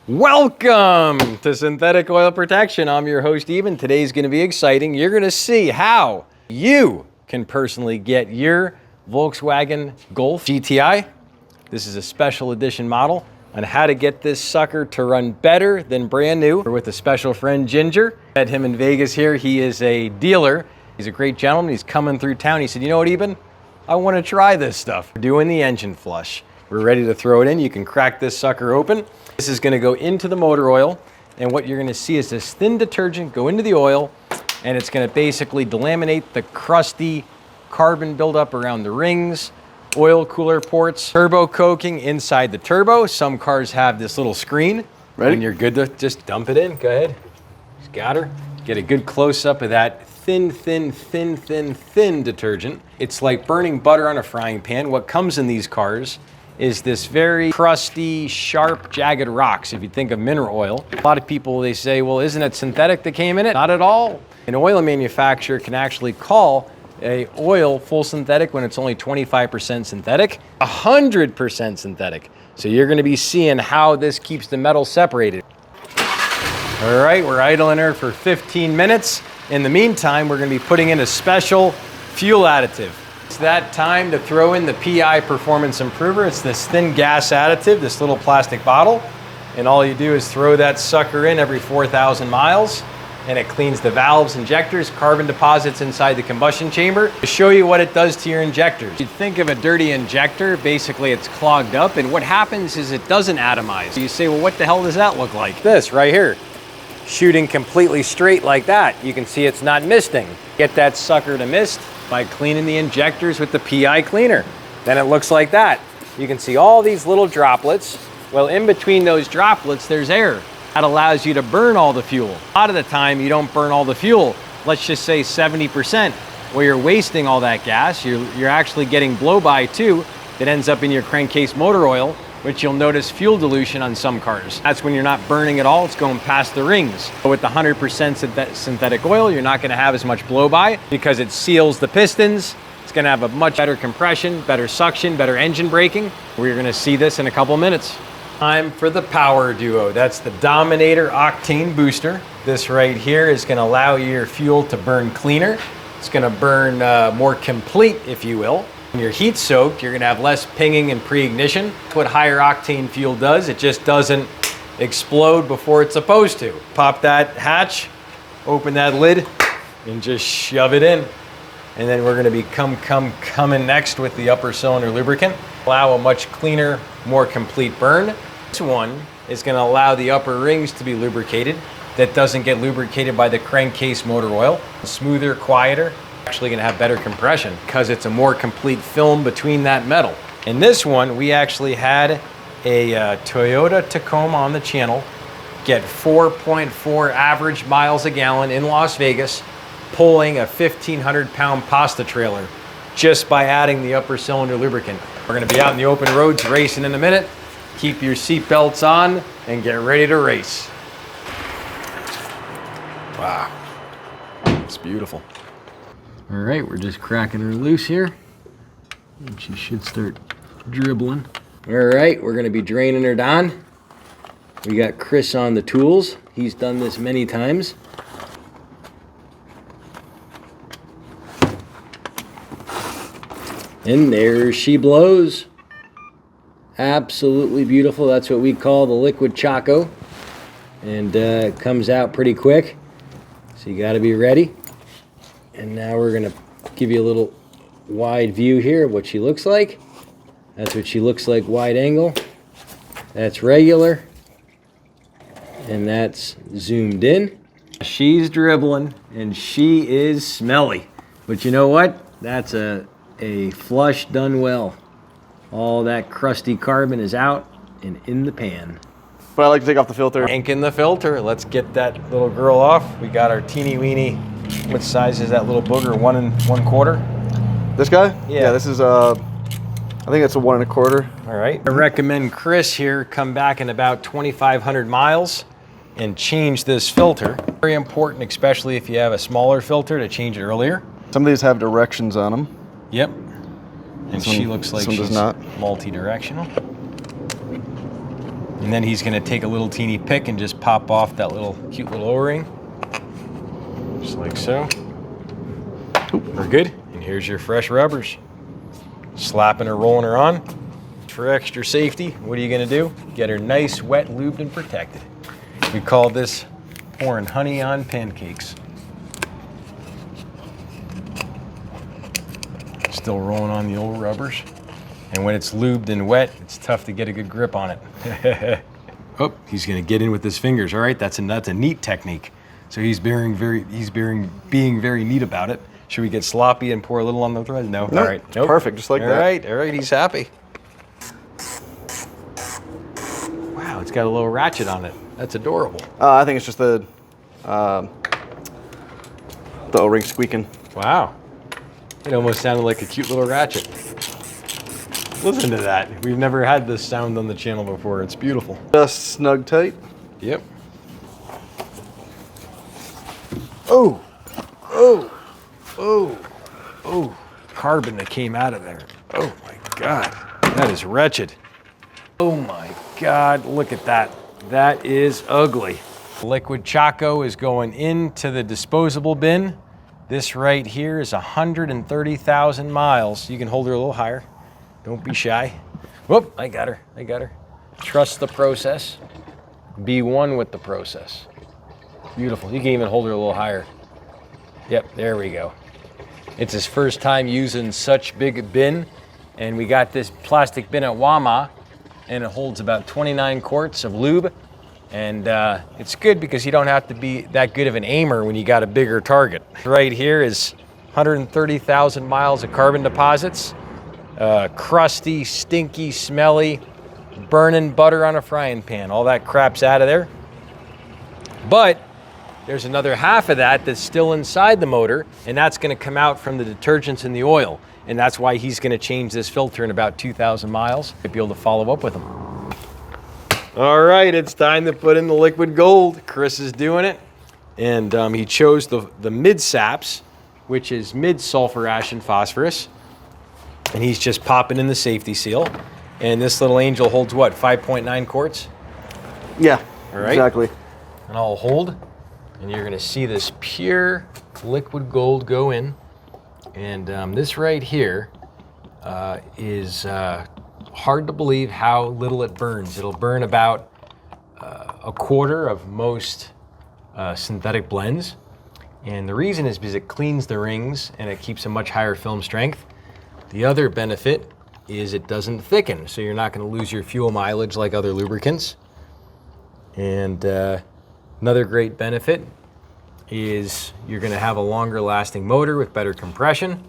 Welcome to Synthetic Oil Protection. I'm your host, Eben. Today's going to be exciting. You're going to see how you can personally get your Volkswagen Golf GTI. This is a special edition model on how to get this sucker to run better than brand new. We're with a special friend, Ginger. Met him in Vegas here. He is a dealer. He's a great gentleman. He's coming through town. He said, you know what, Eben? I want to try this stuff. We're doing the engine flush. We're ready to throw it in. You can crack this sucker open. This is going to go into the motor oil, and what you're going to see is this thin detergent go into the oil, and it's going to basically delaminate the crusty carbon buildup around the rings, oil cooler ports, turbo coking inside the turbo. Some cars have this little screen. Ready? And you're good to just dump it in. Go ahead. Just got her. Get a good close-up of that thin detergent. It's like burning butter on a frying pan. What comes in these cars is this very crusty, sharp, jagged rocks. If you think of mineral oil, a lot of people, they say, well, isn't it synthetic that came in it? Not at all. An oil manufacturer can actually call a oil full synthetic when it's only 25% synthetic, 100% synthetic. So you're gonna be seeing how this keeps the metal separated. All right, we're idling her for 15 minutes. In the meantime, we're gonna be putting in a special fuel additive. It's that time to throw in the PI Performance Improver. It's this thin gas additive, this little plastic bottle. And all you do is throw that sucker in every 4,000 miles, and it cleans the valves, injectors, carbon deposits inside the combustion chamber. To show you what it does to your injectors. You think of a dirty injector, basically it's clogged up, and what happens is it doesn't atomize. You say, well, what the hell does that look like? This right here, shooting completely straight like that. You can see it's not misting. Get that sucker to mist by cleaning the injectors with the PI cleaner. Then it looks like that. You can see all these little droplets. Well, in between those droplets, there's air. That allows you to burn all the fuel. A lot of the time, you don't burn all the fuel. Let's just say 70%. Where you're wasting all that gas, you're actually getting blow-by too, that ends up in your crankcase motor oil, which you'll notice fuel dilution on some cars. That's when you're not burning at all, it's going past the rings. But with the 100% synthetic oil, you're not gonna have as much blow-by because it seals the pistons. It's gonna have a much better compression, better suction, better engine braking. We're gonna see this in a couple minutes. Time for the power duo. That's the Dominator Octane Booster. This right here is gonna allow your fuel to burn cleaner. It's gonna burn more complete, if you will. When you're heat soaked, you're gonna have less pinging and pre-ignition. What higher octane fuel does, it just doesn't explode before it's supposed to. Pop that hatch, open that lid, and just shove it in. And then we're gonna be coming next with the upper cylinder lubricant. Allow a much cleaner, more complete burn. This one is gonna allow the upper rings to be lubricated. That doesn't get lubricated by the crankcase motor oil. Smoother, quieter. Actually gonna have better compression because it's a more complete film between that metal. In this one, we actually had a Toyota Tacoma on the channel get 4.4 average miles a gallon in Las Vegas, pulling a 1,500-pound pasta trailer just by adding the upper cylinder lubricant. We're gonna be out in the open roads racing in a minute. Keep your seatbelts on and get ready to race. Wow, it's beautiful. All right, we're just cracking her loose here. And she should start dribbling. All right, we're gonna be draining her down. We got Chris on the tools. He's done this many times. And there she blows. Absolutely beautiful. That's what we call the liquid Choco. And it comes out pretty quick. So you gotta be ready. And now we're gonna give you a little wide view here of what she looks like. That's what she looks like wide angle. That's regular. And that's zoomed in. She's dribbling and she is smelly. But you know what? That's a flush done well. All that crusty carbon is out and in the pan. But I like to take off the filter. Ink in the filter. Let's get that little girl off. We got our teeny weeny. What size is that little booger? 1 1/4? This guy? Yeah. This is I think it's a 1 1/4. All right. I recommend Chris here come back in about 2,500 miles and change this filter. Very important, especially if you have a smaller filter, to change it earlier. Some of these have directions on them. Yep. And she looks like she's not. multi-directional. And then he's gonna take a little teeny pick and just pop off that little cute little O-ring. Just like so. We're good. And here's your fresh rubbers. Slapping or rolling her on. For extra safety, what are you gonna do? Get her nice, wet, lubed, and protected. We call this pouring honey on pancakes. Still rolling on the old rubbers. And when it's lubed and wet, it's tough to get a good grip on it. Oh, he's gonna get in with his fingers. All right, that's a neat technique. So he's being very neat about it. Should we get sloppy and pour a little on the thread? No. Nope. All right. Nope. Perfect, just like that. All right. He's happy. Wow, it's got a little ratchet on it. That's adorable. I think it's just the O-ring squeaking. Wow. It almost sounded like a cute little ratchet. Listen to that. We've never had this sound on the channel before. It's beautiful. Just snug tight. Yep. Oh. Carbon that came out of there. Oh my God. That is wretched. Oh my God, look at that. That is ugly. Liquid Chaco is going into the disposable bin. This right here is 130,000 miles. You can hold her a little higher. Don't be shy. Whoop, I got her. Trust the process. Be one with the process. Beautiful. You can even hold her a little higher. Yep, there we go. It's his first time using such big bin, and we got this plastic bin at Wama, and it holds about 29 quarts of lube. And it's good because you don't have to be that good of an aimer when you got a bigger target. Right here is 130,000 miles of carbon deposits. Crusty, stinky, smelly, burning butter on a frying pan. All that crap's out of there. But there's another half of that that's still inside the motor, and that's gonna come out from the detergents and the oil. And that's why he's gonna change this filter in about 2,000 miles. You'll be able to follow up with him. All right, it's time to put in the liquid gold. Chris is doing it. And he chose the mid-saps, which is mid-sulfur ash and phosphorus. And he's just popping in the safety seal. And this little angel holds what, 5.9 quarts? Yeah, all right. Exactly. And I'll hold, and you're gonna see this pure liquid gold go in. And this right here is hard to believe how little it burns. It'll burn about a quarter of most synthetic blends. And the reason is because it cleans the rings and it keeps a much higher film strength. The other benefit is it doesn't thicken, so you're not gonna lose your fuel mileage like other lubricants. And another great benefit is you're gonna have a longer lasting motor with better compression.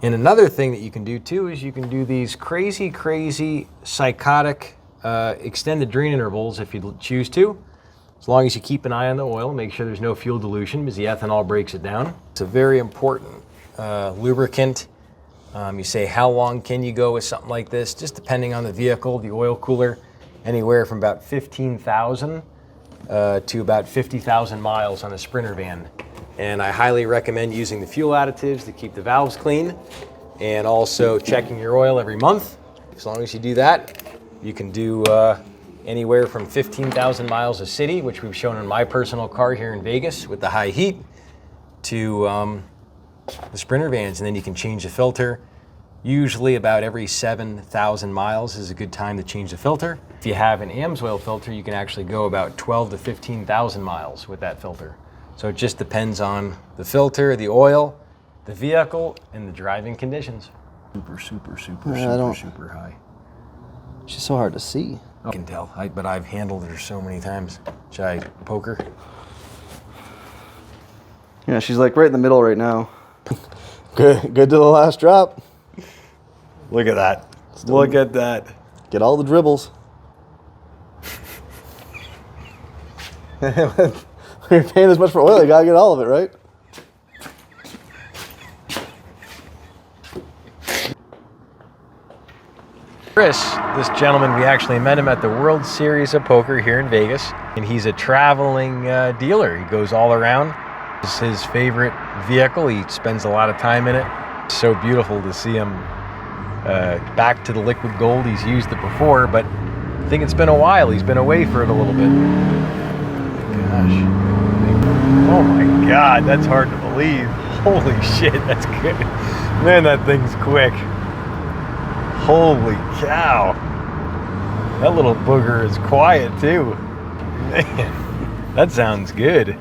And another thing that you can do too is you can do these crazy, psychotic extended drain intervals if you choose to. As long as you keep an eye on the oil, make sure there's no fuel dilution because the ethanol breaks it down. It's a very important lubricant. You say, how long can you go with something like this? Just depending on the vehicle, the oil cooler, anywhere from about 15,000 to about 50,000 miles on a Sprinter van. And I highly recommend using the fuel additives to keep the valves clean and also checking your oil every month. As long as you do that, you can do anywhere from 15,000 miles of city, which we've shown in my personal car here in Vegas with the high heat, to the Sprinter vans, and then you can change the filter. Usually about every 7,000 miles is a good time to change the filter. If you have an AMSOIL filter, you can actually go about 12 to 15,000 miles with that filter. So it just depends on the filter, the oil, the vehicle, and the driving conditions. Super high. It's just so hard to see. I can tell, but I've handled her so many times. Should I poke her? Yeah, she's like right in the middle right now. Good to the last drop. Look at that. Look at that. Get all the dribbles. You're paying as much for oil, you gotta get all of it, right? Chris, this gentleman, we actually met him at the World Series of Poker here in Vegas, and he's a traveling dealer. He goes all around. It's his favorite vehicle. He spends a lot of time in it. It's so beautiful to see him back to the liquid gold. He's used it before, but I think it's been a while. He's been away for it a little bit. Gosh. Oh my God, that's hard to believe. Holy shit, that's good. Man, that thing's quick. Holy cow. That little booger is quiet too. Man, that sounds good.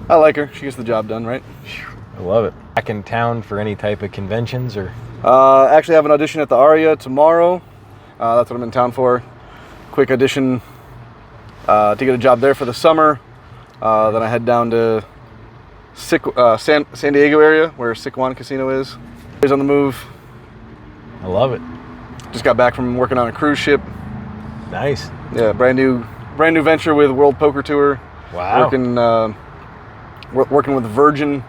I like her. She gets the job done, right? I love it. Back in town for any type of conventions or? Actually, I have an audition at the Aria tomorrow. That's what I'm in town for. Quick audition to get a job there for the summer. Then I head down to San Diego area where Sycuan Casino is. He's on the move. I love it. Just got back from working on a cruise ship. Nice. Yeah, brand new venture with World Poker Tour. Wow. Working with Virgin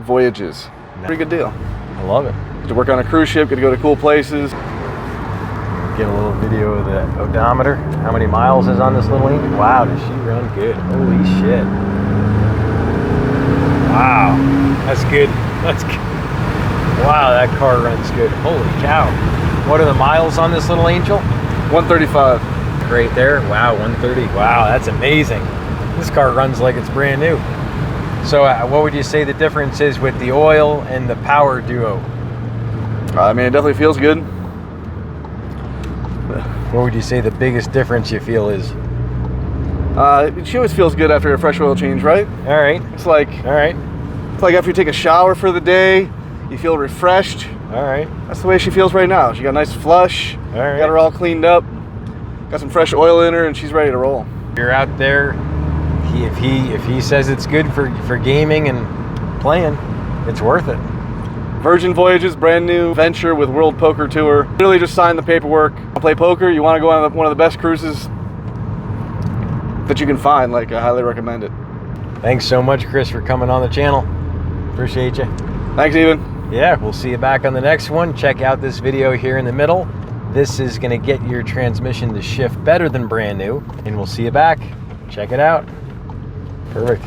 Voyages. Pretty good deal. I love it. Get to work on a cruise ship, get to go to cool places. Get a little video of the odometer. How many miles is on this little engine? Wow, does she run good? Holy shit. Wow, that's good. That's good. Wow, that car runs good. Holy cow. What are the miles on this little angel? 135. Right there. Wow, 130. Wow, that's amazing. This car runs like it's brand new. So what would you say the difference is with the oil and the power duo? I mean, it definitely feels good. What would you say the biggest difference you feel is? She always feels good after a fresh oil change, right? All right. It's like after you take a shower for the day, you feel refreshed. All right. That's the way she feels right now. She got a nice flush. All right. Got her all cleaned up. Got some fresh oil in her, and she's ready to roll. You're out there. If he says it's good for gaming and playing, it's worth it. Virgin Voyages, brand new venture with World Poker Tour. Really just sign the paperwork. Play poker, you want to go on one of the best cruises that you can find. Like, I highly recommend it. Thanks so much, Chris, for coming on the channel. Appreciate you. Thanks, Ethan. Yeah, we'll see you back on the next one. Check out this video here in the middle. This is going to get your transmission to shift better than brand new, and we'll see you back. Check it out. Perfect.